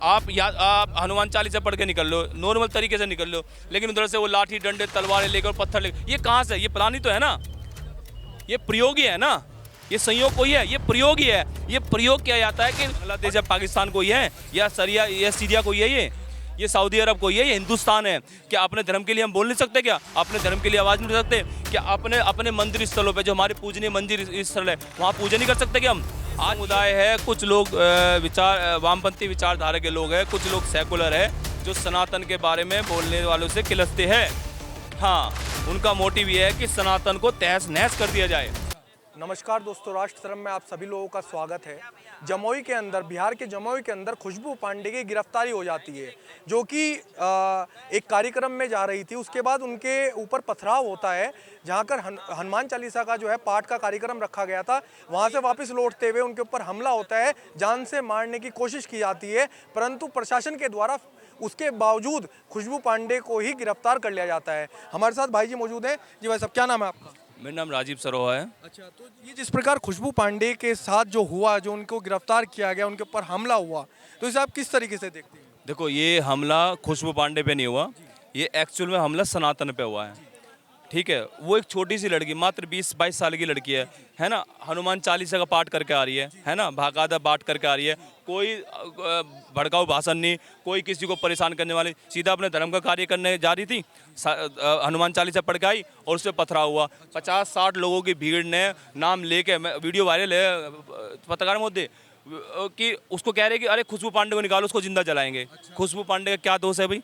आप हनुमान चालीसा पढ़ के निकल लो, नॉर्मल तरीके से निकल लो, लेकिन उधर से वो लाठी डंडे तलवारें लेकर पत्थर लेकर, ये कहाँ से? ये प्लान ही तो है ना, ये प्रयोग ही है ना, ये संयोग कोई है, ये प्रयोग ही है। ये प्रयोग किया जाता है कि बांग्लादेश या पाकिस्तान कोई है, या सरिया या सीरिया कोई है, ये सऊदी अरब कोई है, ये हिंदुस्तान है। क्या अपने धर्म के लिए हम बोल नहीं सकते? क्या अपने धर्म के लिए आवाज़ नहीं उठा सकते? क्या अपने मंदिर स्थलों पे, जो हमारे पूजनीय मंदिर स्थल है, वहाँ पूजा नहीं कर सकते? क्या हम आज समुदाय है, कुछ लोग वामपंथी विचारधारा के लोग हैं, कुछ लोग सेकुलर है, जो सनातन के बारे में बोलने वालों से खिलस्ते हैं। हाँ, उनका मोटिव ये है कि सनातन को तहस नहस कर दिया जाए। नमस्कार दोस्तों, राष्ट्र धर्म में आप सभी लोगों का स्वागत है। जमुई के अंदर, बिहार के जमुई के अंदर खुशबू पांडे की गिरफ्तारी हो जाती है, जो कि एक कार्यक्रम में जा रही थी। उसके बाद उनके ऊपर पथराव होता है, जहां कर हनुमान चालीसा का जो है पाठ का कार्यक्रम रखा गया था। वहां से वापस लौटते हुए उनके ऊपर हमला होता है, जान से मारने की कोशिश की जाती है, परंतु प्रशासन के द्वारा उसके बावजूद खुशबू पांडे को ही गिरफ्तार कर लिया जाता है। हमारे साथ भाई जी मौजूद हैं। जी भाई साहब, क्या नाम है आपका? मेरा नाम राजीव सरोहा है। अच्छा, तो ये जिस प्रकार खुशबू पांडे के साथ जो हुआ, जो उनको गिरफ्तार किया गया, उनके ऊपर हमला हुआ, तो इसे आप किस तरीके से देखते हैं? देखो, ये हमला खुशबू पांडे पे नहीं हुआ, ये एक्चुअल में हमला सनातन पे हुआ है। ठीक है, वो एक छोटी सी लड़की, मात्र 20-22 साल की लड़की है ना, हनुमान चालीसा का पाठ करके आ रही है ना, भागादा पाठ करके आ रही है। कोई भड़काऊ भाषण नहीं, कोई किसी को परेशान करने वाली, सीधा अपने धर्म का कार्य करने जा रही थी। हनुमान चालीसा पढ़ के आई और उससे पथराव हुआ। 50-60 लोगों की भीड़ ने नाम लेके, वीडियो वायरल है पत्रकार मोदी कि उसको कह रहे कि अरे खुशबू पांडे को निकालो, उसको जिंदा जलाएंगे। खुशबू पांडे का क्या दोष है भाई?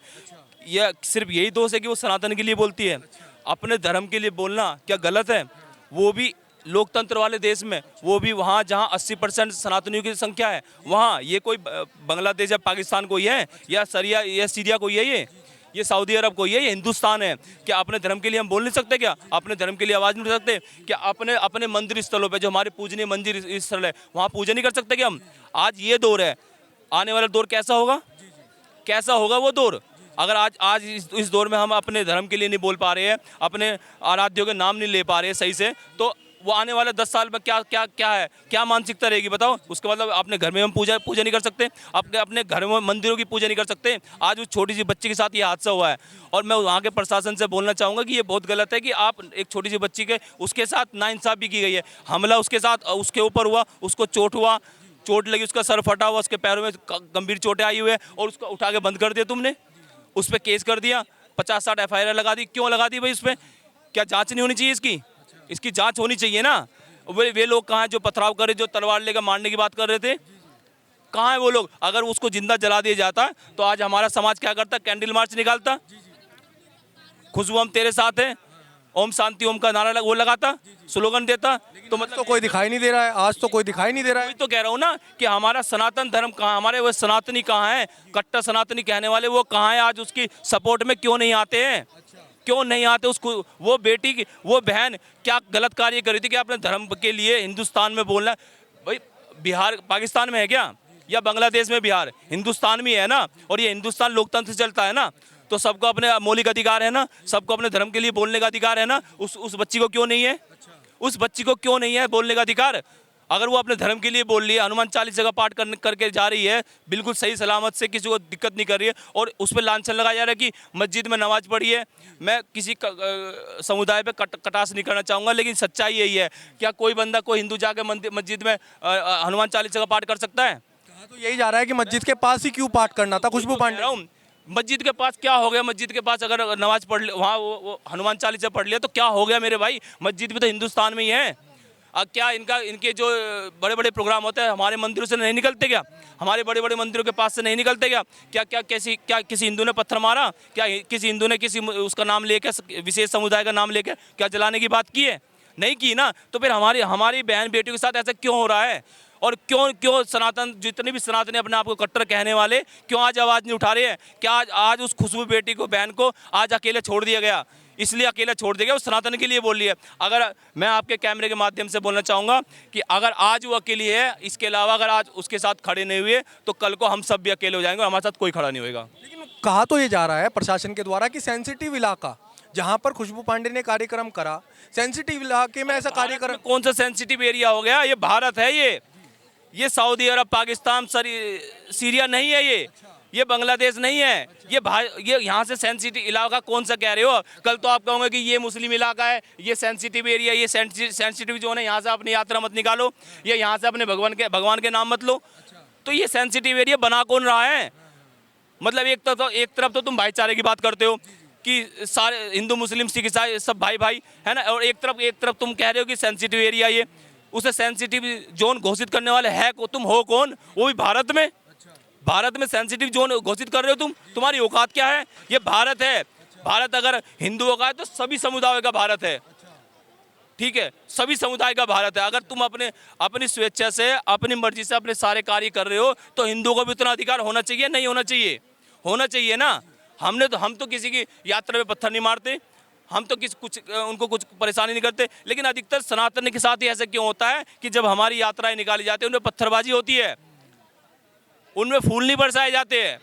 यह सिर्फ यही दोष है कि वो सनातन के लिए बोलती है। अपने धर्म के लिए बोलना क्या गलत है? वो भी लोकतंत्र वाले देश में, वो भी वहाँ जहाँ 80% सनातनियों की संख्या है, वहाँ। ये कोई बांग्लादेश या पाकिस्तान कोई है, या सरिया या सीरिया कोई है, ये सऊदी अरब कोई है, ये हिंदुस्तान है। क्या अपने धर्म के लिए हम बोल नहीं सकते? क्या अपने धर्म के लिए आवाज़ नहीं उठा सकते? क्या अपने मंदिर स्थलों पे, जो हमारे पूजनीय मंदिर स्थल है, वहाँ पूजा नहीं कर सकते? क्या हम आज ये दौर है, आने वाला दौर कैसा होगा? कैसा होगा वो दौर? अगर आज इस दौर में हम अपने धर्म के लिए नहीं बोल पा रहे हैं, अपने आराध्यों के नाम नहीं ले पा रहे हैं सही से, तो वो आने वाले 10 साल में क्या है, क्या मानसिकता रहेगी बताओ? उसके मतलब अपने घर में हम पूजा नहीं कर सकते, अपने घर में मंदिरों की पूजा नहीं कर सकते। आज उस छोटी सी बच्ची के साथ ये हादसा हुआ है, और मैं वहाँ के प्रशासन से बोलना चाहूँगा कि ये बहुत गलत है कि आप एक छोटी सी बच्ची के, उसके साथ नाइंसाफ़ी की गई है। हमला उसके साथ, उसके ऊपर हुआ, उसको चोट हुआ, चोट लगी, उसका सर फटा हुआ, उसके पैरों में गंभीर चोटें आई हुई है, और उसको उठा के बंद कर दिया तुमने, उस पर केस कर दिया, 50-60 FIR लगा दी। क्यों लगा दी भाई? उस पर क्या जांच नहीं होनी चाहिए? इसकी जांच होनी चाहिए ना। वे लोग कहाँ हैं जो पथराव कर रहे, जो तलवार लेकर मारने की बात कर रहे थे? कहाँ है वो लोग? अगर उसको जिंदा जला दिया जाता तो आज हमारा समाज क्या करता? कैंडल मार्च निकालता, खुशबू हम तेरे साथ हैं, ओम शांति ओम का नारा वो लगाता, स्लोगन देता। तो मतलब तो कोई दिखाई नहीं दे रहा है, आज तो कोई दिखाई नहीं दे रहा है। वही तो कह रहा हूँ ना कि हमारा सनातन धर्म कहाँ, हमारे वो सनातनी कहाँ है, कट्टर सनातनी कहने वाले वो कहाँ है? आज उसकी सपोर्ट में क्यों नहीं आते हैं? क्यों नहीं आते? उसको, वो बेटी की, वो बहन क्या गलत कार्य कर रही थी कि अपने धर्म के लिए हिंदुस्तान में बोलना? भाई बिहार पाकिस्तान में है क्या, या बांग्लादेश में? बिहार हिंदुस्तान में है ना, और ये हिंदुस्तान लोकतंत्र से चलता है ना, तो सबको अपने मौलिक अधिकार है ना, सबको अपने धर्म के लिए बोलने का अधिकार है ना। उस बच्ची को क्यों नहीं है? उस बच्ची को क्यों नहीं है बोलने का अधिकार? अगर वो अपने धर्म के लिए बोल रही है, हनुमान चालीसा का पाठ करके जा रही है, बिल्कुल सही सलामत से, किसी को दिक्कत नहीं कर रही है, और उस पर लांछन लगाया जा रहा है कि मस्जिद में नमाज पढ़ी है। मैं किसी समुदाय पे कटाक्ष नहीं करना चाहूँगा, लेकिन सच्चाई यही है। क्या कोई बंदा, कोई हिंदू जाके मस्जिद में हनुमान चालीसा का पाठ कर सकता है? कहा तो यही जा रहा है कि मस्जिद के पास ही क्यों पाठ करना था खुशबू पांडे? मस्जिद के पास क्या हो गया? मस्जिद के पास अगर नमाज पढ़ ले, वहाँ वो हनुमान चालीसा पढ़ लिया तो क्या हो गया मेरे भाई? मस्जिद भी तो हिंदुस्तान में ही है। क्या इनके जो बड़े बड़े प्रोग्राम होते हैं हमारे मंदिरों से नहीं निकलते क्या? हमारे बड़े बड़े मंदिरों के पास से नहीं निकलते क्या? क्या किसी हिंदू ने पत्थर मारा? क्या किसी हिंदू ने किसी उसका नाम लेकर, विशेष समुदाय का नाम लेकर क्या जलाने की बात की है? नहीं की ना। तो फिर हमारी बहन बेटियों के साथ ऐसा क्यों हो रहा है? और क्यों सनातन, जितने भी सनातनी अपने आप को कट्टर कहने वाले, क्यों आज आवाज़ नहीं उठा रहे हैं? क्या आज उस खुशबू बेटी को, बहन को आज अकेले छोड़ दिया गया? इसलिए अकेला छोड़ दिया गया, वो सनातन के लिए बोल रही है। अगर मैं आपके कैमरे के माध्यम से बोलना चाहूँगा कि अगर आज वो अकेली है, इसके अलावा अगर आज उसके साथ खड़े नहीं हुए, तो कल को हम सब भी अकेले हो जाएंगे और हमारे साथ कोई खड़ा नहीं होगा। लेकिन कहा तो ये जा रहा है प्रशासन के द्वारा कि सेंसिटिव इलाका, जहां पर खुशबू पांडे ने कार्यक्रम करा, सेंसिटिव इलाके में ऐसा कार्यक्रम। कौन सा सेंसिटिव एरिया हो गया? ये भारत है, ये सऊदी अरब, पाकिस्तान, सीरिया नहीं है, ये बांग्लादेश नहीं है, ये यहाँ से सेंसिटिव इलाका कौन सा कह रहे हो? कल तो आप कहोगे कि ये मुस्लिम इलाका है, ये सेंसिटिव एरिया, ये सेंसिटिव जोन है, यहाँ से अपनी यात्रा मत निकालो, ये यहाँ से अपने भगवान के नाम मत लो। तो ये सेंसिटिव एरिया बना कौन रहा है? मतलब एक तरफ तो तुम भाईचारे की बात करते हो कि सारे हिंदू मुस्लिम सिख ईसाई सब भाई भाई है ना, और एक तरफ तुम कह रहे हो कि सेंसिटिव एरिया ये, उसे सेंसिटिव जोन घोषित करने वाले है तुम हो कौन? वो भी भारत में सेंसिटिव जोन घोषित कर रहे हो तुम? तुम्हारी औकात क्या है? ये भारत है, भारत अगर हिंदुओं का है तो सभी समुदायों का भारत है, ठीक है, सभी समुदाय का भारत है। अगर तुम अपनी स्वेच्छा से, अपनी मर्जी से अपने सारे कार्य कर रहे हो तो हिंदुओं को भी उतना अधिकार होना चाहिए, नहीं होना चाहिए? होना चाहिए ना। हम तो किसी की यात्रा में पत्थर नहीं मारते, हम तो उनको कुछ परेशानी नहीं करते, लेकिन अधिकतर सनातन के साथ ही ऐसा क्यों होता है कि जब हमारी यात्राएं निकाली जाती है उनमें पत्थरबाजी होती है, उनमें फूल नहीं बरसाए जाते हैं।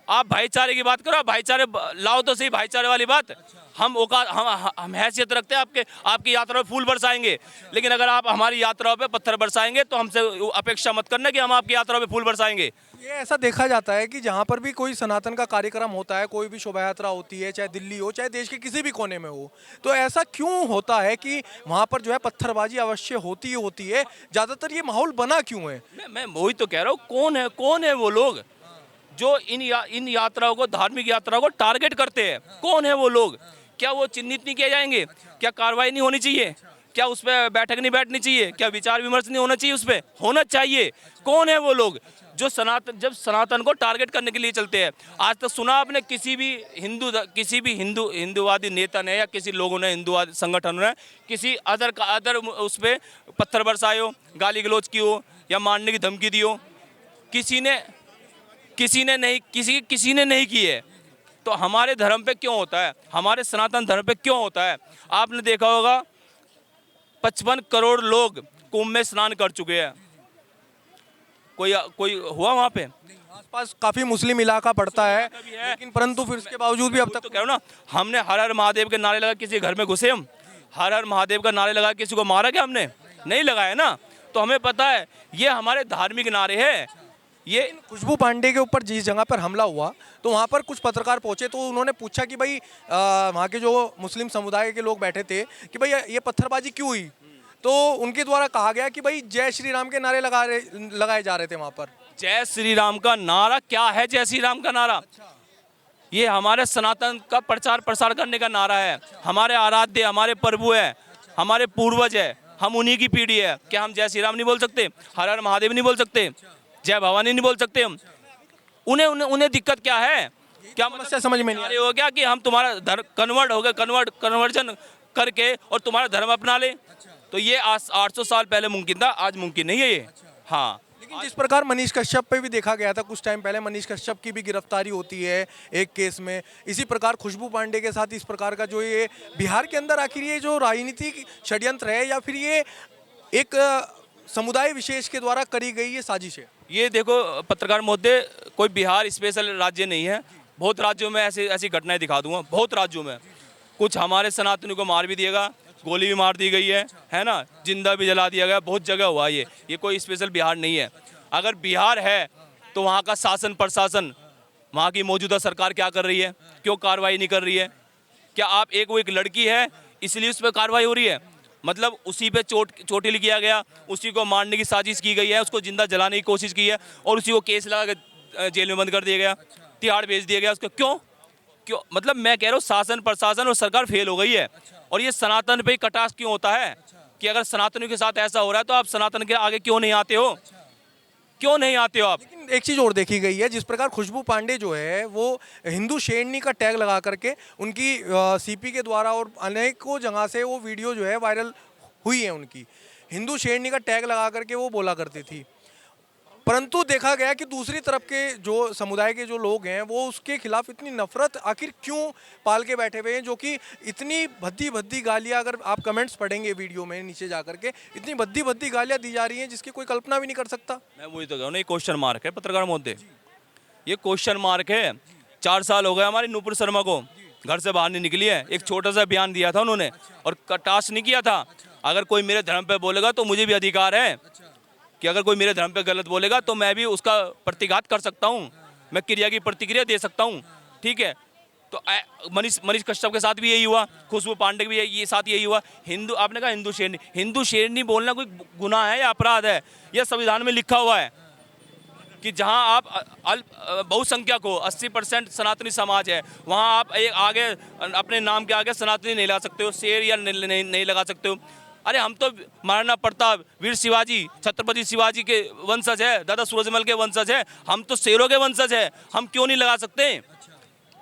आप भाईचारे की बात करो, भाईचारे लाओ तो सही, भाईचारे वाली बात। हम हैसियत रखते हैं आपकी यात्रा में फूल बरसाएंगे, लेकिन अगर आप हमारी यात्राओं पे पत्थर बरसाएंगे तो हमसे अपेक्षा मत करना कि हम आपकी यात्रा में फूल बरसाएंगे। ये ऐसा देखा जाता है कि जहाँ पर भी कोई सनातन का कार्यक्रम होता है, कोई भी शोभा यात्रा होती है, चाहे दिल्ली हो चाहे देश के किसी भी कोने में हो, तो ऐसा क्यों होता है कि वहाँ पर जो है पत्थरबाजी अवश्य होती ही होती है? ज़्यादातर ये माहौल बना क्यों है? मैं वही तो कह रहा हूँ, कौन है वो लोग जो इन यात्राओं को, धार्मिक यात्राओं को टारगेट करते हैं? कौन है वो लोग? क्या वो चिन्हित नहीं किए जाएंगे? क्या कार्रवाई नहीं होनी चाहिए? क्या उस पर बैठक नहीं बैठनी चाहिए? क्या विचार विमर्श नहीं होना चाहिए? उस पर होना चाहिए। कौन है वो लोग जो सनातन को टारगेट करने के लिए चलते हैं? आज तक सुना आपने किसी भी हिंदूवादी नेता ने या किसी लोगों ने, हिंदूवादी संगठनों ने किसी अदर उस पर पत्थर बरसाए हो, गाली गलौज की हो या मारने की धमकी दी हो? किसी ने नहीं की है। तो हमारे धर्म पे क्यों होता है? हमारे सनातन धर्म पे क्यों होता है? आपने देखा होगा 55 करोड़ लोग कुंभ में स्नान कर चुके हैं। कोई हुआ वहाँ पे? आसपास काफी मुस्लिम इलाका पड़ता है, लेकिन परंतु फिर इसके बावजूद भी अब तक तो कह रहा हूं ना, हमने हर हर महादेव के नारे लगा किसी घर में घुसे? हम हर हर महादेव का नारे लगा किसी को मारा क्या हमने? नहीं लगाया ना। तो हमें पता है ये हमारे धार्मिक नारे हैं। ये खुशबू पांडे के ऊपर जिस जगह पर हमला हुआ तो वहाँ पर कुछ पत्रकार पहुंचे, तो उन्होंने पूछा कि भाई वहाँ के जो मुस्लिम समुदाय के लोग बैठे थे कि भाई ये पत्थरबाजी क्यों हुई? तो उनके द्वारा कहा गया कि भाई जय श्री राम के नारे लगाए जा रहे थे वहाँ पर। जय श्री राम का नारा क्या है? जय श्री राम का नारा ये हमारे सनातन का प्रचार प्रसार करने का नारा है। हमारे आराध्य, हमारे प्रभु है, हमारे पूर्वज है, हम उन्हीं की पीढ़ी है। क्या हम जय श्री राम नहीं बोल सकते? हर हर महादेव नहीं बोल सकते? जय भवानी नहीं बोल सकते हम? उन्हें दिक्कत क्या है? क्या समस्या समझ में नहीं हो गया कि हम तुम्हारा धर्म कन्वर्जन करके और तुम्हारा धर्म अपना ले? तो ये 800 साल पहले मुमकिन था, आज मुमकिन नहीं है ये। हाँ, लेकिन जिस प्रकार मनीष कश्यप पे भी देखा गया था कुछ टाइम पहले, मनीष कश्यप की भी गिरफ्तारी होती है एक केस में, इसी प्रकार खुशबू पांडे के साथ इस प्रकार का जो ये बिहार के अंदर आखिर ये जो राजनीतिक षड्यंत्र है या फिर ये एक समुदाय विशेष के द्वारा करी गई ये साजिश है? ये देखो पत्रकार महोदय, कोई बिहार स्पेशल राज्य नहीं है। बहुत राज्यों में ऐसी घटनाएं दिखा दूंगा। बहुत राज्यों में कुछ हमारे सनातनियों को मार भी दिएगा, गोली भी मार दी गई है ना, जिंदा भी जला दिया गया, बहुत जगह हुआ ये कोई स्पेशल बिहार नहीं है। अगर बिहार है तो वहाँ का शासन प्रशासन, वहाँ की मौजूदा सरकार क्या कर रही है? क्यों कार्रवाई नहीं कर रही है? क्या आप वो एक लड़की है इसलिए उस पर कार्रवाई हो रही है? मतलब उसी पे चोटिल किया गया, उसी को मारने की साजिश की गई है, उसको जिंदा जलाने की कोशिश की है और उसी को केस लगा के जेल में बंद कर दिया गया, तिहाड़ भेज दिया गया उसको। क्यों? मतलब मैं कह रहा हूँ शासन प्रशासन और सरकार फेल हो गई है। और ये सनातन पे ही कटाक्ष क्यों होता है कि अगर सनातनियों के साथ ऐसा हो रहा है तो आप सनातन के आगे क्यों नहीं आते हो? क्यों नहीं आते हो आप? लेकिन एक चीज़ और देखी गई है, जिस प्रकार खुशबू पांडे जो है वो हिंदू शेरनी का टैग लगा करके उनकी सीपी के द्वारा और अनेकों जगह से वो वीडियो जो है वायरल हुई है, उनकी हिंदू शेरनी का टैग लगा करके वो बोला करती थी। परंतु देखा गया कि दूसरी तरफ के जो समुदाय के जो लोग हैं वो उसके खिलाफ इतनी नफरत आखिर क्यों पाल के बैठे हुए हैं, जो कि इतनी भद्दी भद्दी गालियां, अगर आप कमेंट्स पढ़ेंगे वीडियो में नीचे जा करके, इतनी भद्दी भद्दी गालियां दी जा रही हैं जिसकी कोई कल्पना भी नहीं कर सकता। मैं वही तो कह रहा हूँ, ये क्वेश्चन मार्क है पत्रकार महोदय, ये क्वेश्चन मार्क है। 4 साल हो गए हमारी नुपुर शर्मा को घर से बाहर नहीं निकली है। एक छोटा सा बयान दिया था उन्होंने और कटाक्ष नहीं किया था। अगर कोई मेरे धर्म पे बोलेगा तो मुझे भी अधिकार है, कि अगर कोई मेरे धर्म पे गलत बोलेगा तो मैं भी उसका प्रतिघात कर सकता हूँ, मैं क्रिया की प्रतिक्रिया दे सकता हूँ, ठीक है। तो मनीष मनीष कश्यप के साथ भी यही हुआ, खुशबू पांडे के भी ये साथ यही हुआ। हिंदू, आपने कहा हिंदू शेरनी बोलना कोई गुनाह है या अपराध है? यह संविधान में लिखा हुआ है कि जहां आप बहुसंख्यक हो, 80% सनातनी समाज है, वहां आप एक आगे अपने नाम के आगे सनातनी नहीं ला सकते हो, शेर या नहीं लगा सकते हो। अरे हम तो महाराणा प्रताप, वीर शिवाजी, छत्रपति शिवाजी के वंशज है, दादा सूरजमल के वंशज है, हम तो शेरों के वंशज है, हम क्यों नहीं लगा सकते?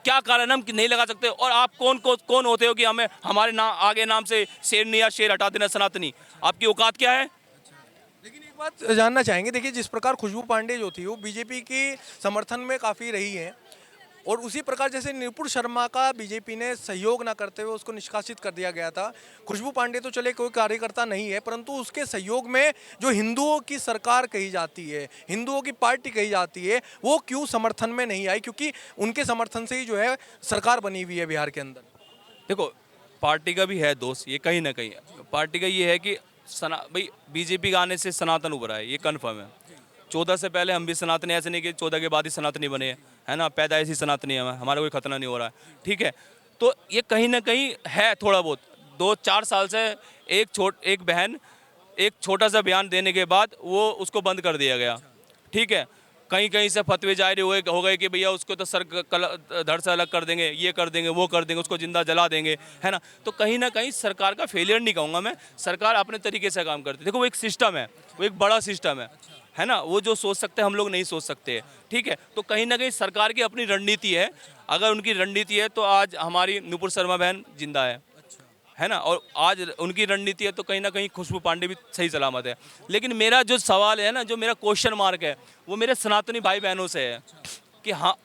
क्या कारण हम नहीं लगा सकते? और आप कौन होते हो कि हमें हमारे नाम आगे नाम से शेरनी या शेर हटा देना? सनातनी, आपकी औकात क्या है? लेकिन एक बात जानना चाहेंगे, देखिए जिस प्रकार खुशबू पांडे जो थी वो बीजेपी के समर्थन में काफ़ी रही हैं, और उसी प्रकार जैसे नुपुर शर्मा का बीजेपी ने सहयोग ना करते हुए उसको निष्कासित कर दिया गया था। खुशबू पांडे तो चले कोई कार्यकर्ता नहीं है, परंतु उसके सहयोग में जो हिंदुओं की सरकार कही जाती है, हिंदुओं की पार्टी कही जाती है, वो क्यों समर्थन में नहीं आई? क्योंकि उनके समर्थन से ही जो है सरकार बनी हुई है बिहार के अंदर। देखो, पार्टी का भी है दोस्त, ये कहीं ना कहीं पार्टी का ये है कि भाई बीजेपी के आने से सनातन उभरा है, ये कन्फर्म है। 14 से पहले हम भी सनातनी, ऐसे नहीं कि 14 के बाद ही सनातनी बने हैं, है ना, पैदाइशी सनातनी है, हमारा कोई खतना नहीं हो रहा है, ठीक है। तो ये कहीं ना कहीं है थोड़ा बहुत। 2-4 साल से एक बहन एक छोटा सा बयान देने के बाद वो उसको बंद कर दिया गया, ठीक है। कहीं कहीं से फतवे जारी हो गए कि भैया उसको तो सर धड़ से अलग कर देंगे, ये कर देंगे, वो कर देंगे, उसको जिंदा जला देंगे, है ना। तो कहीं ना कहीं सरकार का फेलियर नहीं कहूँगा मैं, सरकार अपने तरीके से काम करती है। देखो, वो एक सिस्टम है, वो एक बड़ा सिस्टम है ना। वो जो सोच सकते हैं हम लोग नहीं सोच सकते, ठीक है। तो कहीं ना कहीं सरकार की अपनी रणनीति है, अगर उनकी रणनीति है तो आज हमारी नुपुर शर्मा बहन जिंदा है ना, और आज उनकी रणनीति है तो कहीं ना कहीं खुशबू पांडे भी सही सलामत है। लेकिन मेरा जो सवाल है ना, जो मेरा क्वेश्चन मार्क है, वो मेरे सनातनी भाई बहनों से है कि हाँ,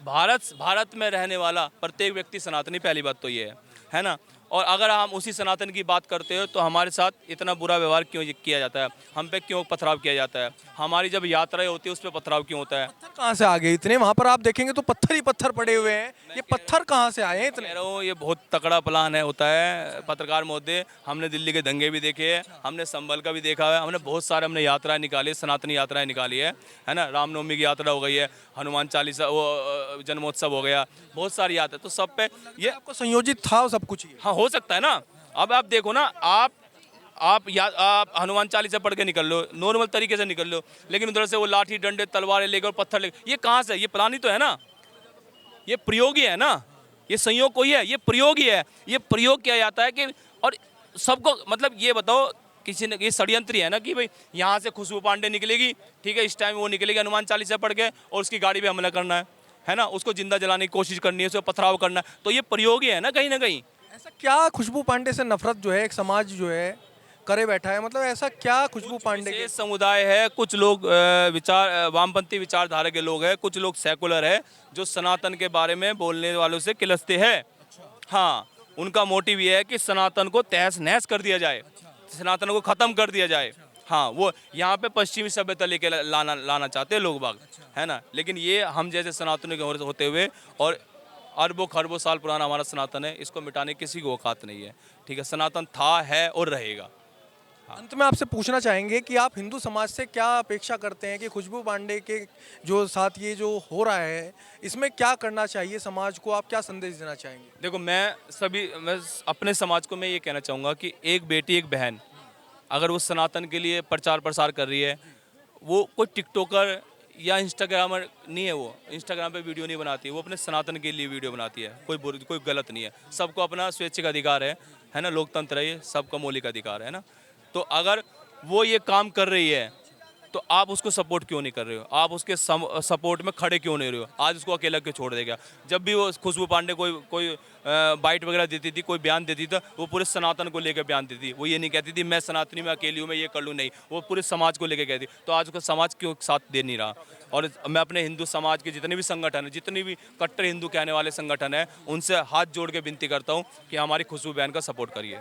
भारत में रहने वाला प्रत्येक व्यक्ति सनातनी, पहली बात तो ये है ना। और अगर हम उसी सनातन की बात करते हो तो हमारे साथ इतना बुरा व्यवहार क्यों किया जाता है, हम पे क्यों पथराव किया जाता है, हमारी जब यात्राएं होती है उस पर पथराव क्यों होता है? पत्थर कहाँ से आ गए इतने? वहाँ पर आप देखेंगे तो पत्थर ही पत्थर पड़े हुए हैं, ये पत्थर कहाँ से आए हैं इतने? कह रहा हूँ, ये बहुत तगड़ा प्लान है, होता है पत्रकार महोदय। हमने दिल्ली के दंगे भी देखे हैं, हमने संभल का भी देखा है, हमने बहुत सारे यात्राएं निकाली, सनातनी यात्राएं निकाली है ना। रामनवमी की यात्रा हो गई है, हनुमान चालीसा, वो जन्मोत्सव हो गया, बहुत सारी यात्रा, तो सब पे ये आपको संयोजित था सब कुछ ही? हाँ, हो सकता है ना। अब आप देखो ना, आप हनुमान चालीसा पढ़ के निकल लो, नॉर्मल तरीके से निकल लो, लेकिन उधर से वो लाठी डंडे तलवारें लेकर और पत्थर लेकर, ये कहाँ से? ये प्लान ही तो है ना, ये प्रयोग ही है ना, ये संयोग कोई है, ये प्रयोग ही है। ये प्रयोग किया जाता है कि, और सबको मतलब ये बताओ, किसी ने, ये षड्यंत्र ही है ना कि भाई यहाँ से खुशबू पांडे निकलेगी, ठीक है, इस टाइम वो निकलेगी हनुमान चालीसा पढ़ के, और उसकी गाड़ी पे हमला करना है ना, उसको जिंदा जलाने की कोशिश करनी है, उसको पथराव करना है, तो ये प्रयोग ही है ना कहीं। ऐसा क्या खुशबू पांडे से नफरत जो है एक समाज जो है करे बैठा है? मतलब ऐसा क्या खुशबू पांडे के? समुदाय है, कुछ लोग वामपंथी विचारधारा के लोग हैं, कुछ लोग सेकुलर है, जो सनातन के बारे में बोलने वालों से किलसते हैं। हाँ, उनका मोटिव ये है कि सनातन को तहस नहस कर दिया जाए, सनातन को खत्म कर दिया जाए। हाँ, वो यहाँ पे पश्चिमी सभ्यता लेके लाना चाहते हैं लोग बाग, है ना। लेकिन ये हम जैसे सनातनों के होते हुए, और अरबों खरबों साल पुराना हमारा सनातन है, इसको मिटाने की किसी को औकात नहीं है, ठीक है। सनातन था, है और रहेगा। अंत में आपसे पूछना चाहेंगे कि आप हिंदू समाज से क्या अपेक्षा करते हैं कि खुशबू पांडे के जो साथ ये जो हो रहा है, इसमें क्या करना चाहिए समाज को? आप क्या संदेश देना चाहेंगे? देखो, मैं अपने समाज को मैं ये कहना चाहूँगा कि एक बेटी एक बहन अगर वो सनातन के लिए प्रचार प्रसार कर रही है, वो कोई टिकटॉकर या इंस्टाग्रामर नहीं है, वो इंस्टाग्राम पे वीडियो नहीं बनाती है, वो अपने सनातन के लिए वीडियो बनाती है। कोई गलत नहीं है, सबको अपना स्वैच्छिक अधिकार है ना, लोकतंत्र है, ये सबका मौलिक अधिकार है ना। तो अगर वो ये काम कर रही है तो आप उसको सपोर्ट क्यों नहीं कर रहे हो? आप उसके सपोर्ट में खड़े क्यों नहीं रहे हो? आज उसको अकेला क्यों छोड़ देगा? जब भी वो खुशबू पांडे कोई बाइट वगैरह देती थी, कोई बयान देती था, वो पूरे सनातन को लेकर बयान देती थी। वो ये नहीं कहती थी मैं सनातनी में अकेली हूँ, मैं ये कर लूँ, नहीं, वो पूरे समाज को लेकर कहती। तो आज उसका समाज क्यों साथ दे नहीं रहा? और मैं अपने हिंदू समाज के जितने भी संगठन हैं, जितनी भी कट्टर हिंदू कहने वाले संगठन हैं, उनसे हाथ जोड़ के विनती करता हूँ कि हमारी खुशबू बहन का सपोर्ट करिए।